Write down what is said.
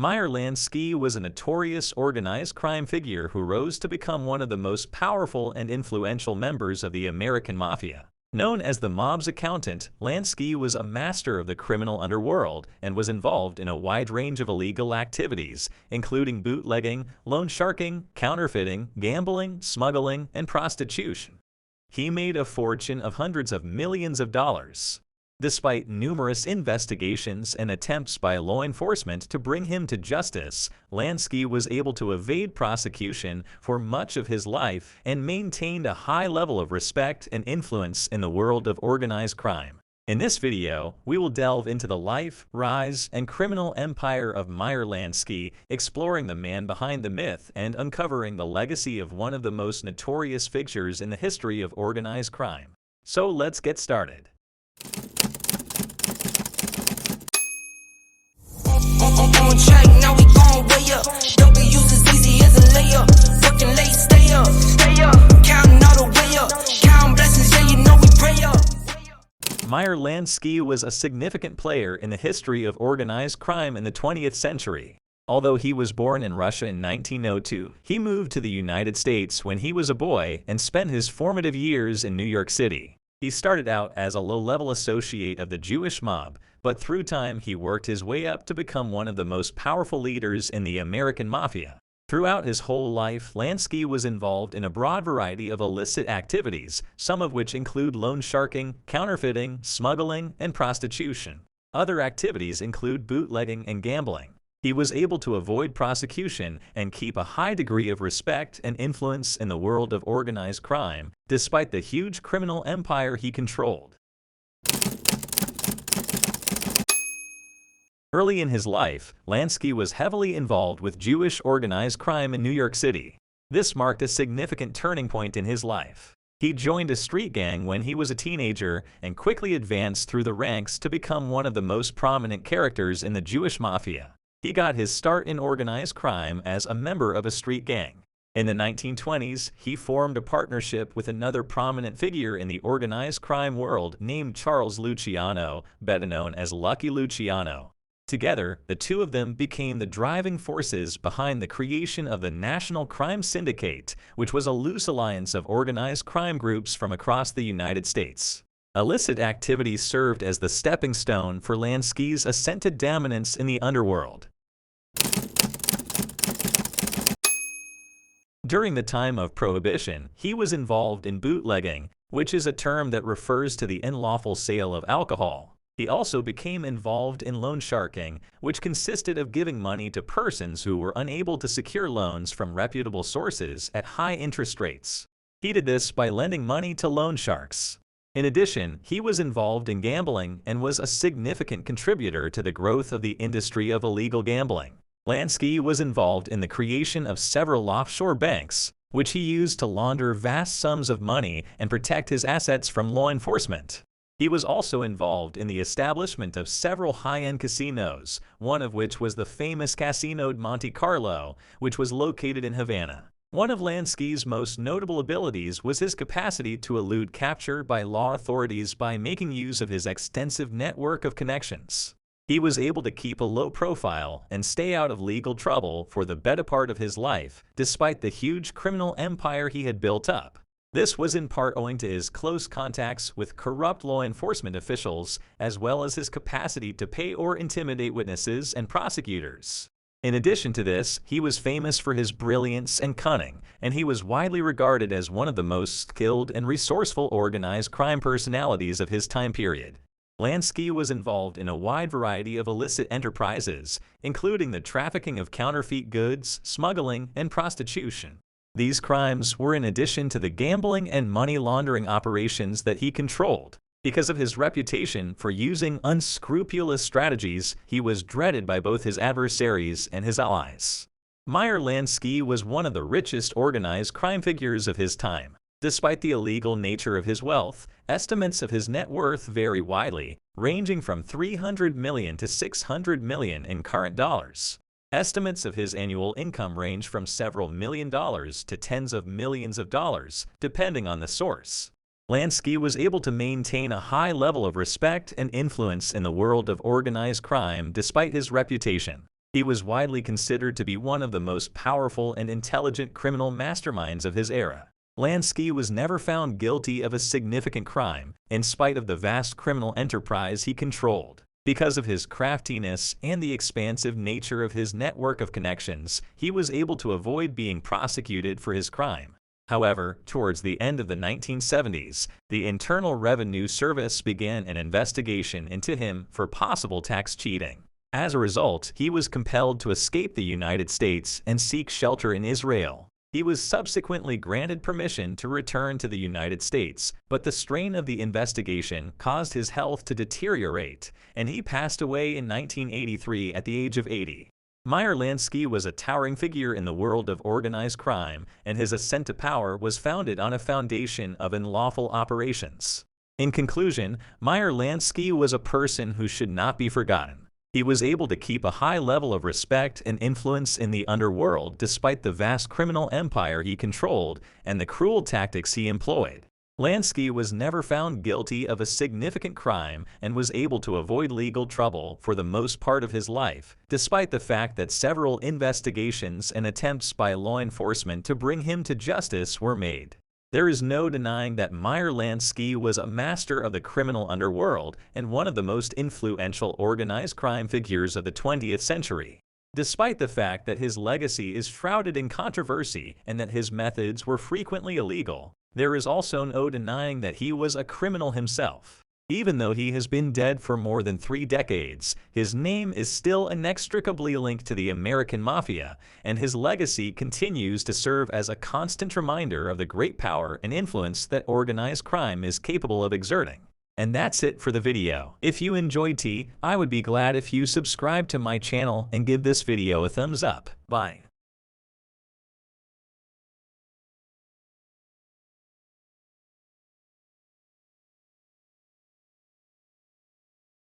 Meyer Lansky was a notorious organized crime figure who rose to become one of the most powerful and influential members of the American Mafia. Known as the mob's accountant, Lansky was a master of the criminal underworld and was involved in a wide range of illegal activities, including bootlegging, loan sharking, counterfeiting, gambling, smuggling, and prostitution. He made a fortune of hundreds of millions of dollars. Despite numerous investigations and attempts by law enforcement to bring him to justice, Lansky was able to evade prosecution for much of his life and maintained a high level of respect and influence in the world of organized crime. In this video, we will delve into the life, rise, and criminal empire of Meyer Lansky, exploring the man behind the myth and uncovering the legacy of one of the most notorious figures in the history of organized crime. So let's get started. On track, now we gon' way up. W's as easy as a layup. Working late, stay up. Counting all the way up. Counting blessings, yeah, you know we pray up. Meyer Lansky was a significant player in the history of organized crime in the 20th century. Although he was born in Russia in 1902, he moved to the United States when he was a boy and spent his formative years in New York City. He started out as a low-level associate of the Jewish mob, but through time he worked his way up to become one of the most powerful leaders in the American Mafia. Throughout his whole life, Lansky was involved in a broad variety of illicit activities, some of which include loan sharking, counterfeiting, smuggling, and prostitution. Other activities include bootlegging and gambling. He was able to avoid prosecution and keep a high degree of respect and influence in the world of organized crime, despite the huge criminal empire he controlled. Early in his life, Lansky was heavily involved with Jewish organized crime in New York City. This marked a significant turning point in his life. He joined a street gang when he was a teenager and quickly advanced through the ranks to become one of the most prominent characters in the Jewish Mafia. He got his start in organized crime as a member of a street gang. In the 1920s, he formed a partnership with another prominent figure in the organized crime world named Charles Luciano, better known as Lucky Luciano. Together, the two of them became the driving forces behind the creation of the National Crime Syndicate, which was a loose alliance of organized crime groups from across the United States. Illicit activities served as the stepping stone for Lansky's ascended dominance in the underworld. During the time of Prohibition, he was involved in bootlegging, which is a term that refers to the unlawful sale of alcohol. He also became involved in loan sharking, which consisted of giving money to persons who were unable to secure loans from reputable sources at high interest rates. He did this by lending money to loan sharks. In addition, he was involved in gambling and was a significant contributor to the growth of the industry of illegal gambling. Lansky was involved in the creation of several offshore banks, which he used to launder vast sums of money and protect his assets from law enforcement. He was also involved in the establishment of several high-end casinos, one of which was the famous Casino Monte Carlo, which was located in Havana. One of Lansky's most notable abilities was his capacity to elude capture by law authorities by making use of his extensive network of connections. He was able to keep a low profile and stay out of legal trouble for the better part of his life, despite the huge criminal empire he had built up. This was in part owing to his close contacts with corrupt law enforcement officials, as well as his capacity to pay or intimidate witnesses and prosecutors. In addition to this, he was famous for his brilliance and cunning, and he was widely regarded as one of the most skilled and resourceful organized crime personalities of his time period. Lansky was involved in a wide variety of illicit enterprises, including the trafficking of counterfeit goods, smuggling, and prostitution. These crimes were in addition to the gambling and money laundering operations that he controlled. Because of his reputation for using unscrupulous strategies, he was dreaded by both his adversaries and his allies. Meyer Lansky was one of the richest organized crime figures of his time. Despite the illegal nature of his wealth, estimates of his net worth vary widely, ranging from $300 million to $600 million in current dollars. Estimates of his annual income range from several million dollars to tens of millions of dollars, depending on the source. Lansky was able to maintain a high level of respect and influence in the world of organized crime despite his reputation. He was widely considered to be one of the most powerful and intelligent criminal masterminds of his era. Lansky was never found guilty of a significant crime, in spite of the vast criminal enterprise he controlled. Because of his craftiness and the expansive nature of his network of connections, he was able to avoid being prosecuted for his crime. However, towards the end of the 1970s, the Internal Revenue Service began an investigation into him for possible tax cheating. As a result, he was compelled to escape the United States and seek shelter in Israel. He was subsequently granted permission to return to the United States, but the strain of the investigation caused his health to deteriorate, and he passed away in 1983 at the age of 80. Meyer Lansky was a towering figure in the world of organized crime, and his ascent to power was founded on a foundation of unlawful operations. In conclusion, Meyer Lansky was a person who should not be forgotten. He was able to keep a high level of respect and influence in the underworld despite the vast criminal empire he controlled and the cruel tactics he employed. Lansky was never found guilty of a significant crime and was able to avoid legal trouble for the most part of his life, despite the fact that several investigations and attempts by law enforcement to bring him to justice were made. There is no denying that Meyer Lansky was a master of the criminal underworld and one of the most influential organized crime figures of the 20th century. Despite the fact that his legacy is shrouded in controversy and that his methods were frequently illegal, there is also no denying that he was a criminal himself. Even though he has been dead for more than 3 decades, his name is still inextricably linked to the American Mafia, and his legacy continues to serve as a constant reminder of the great power and influence that organized crime is capable of exerting. And that's it for the video. If you enjoyed I would be glad if you subscribe to my channel and give this video a thumbs up. Bye.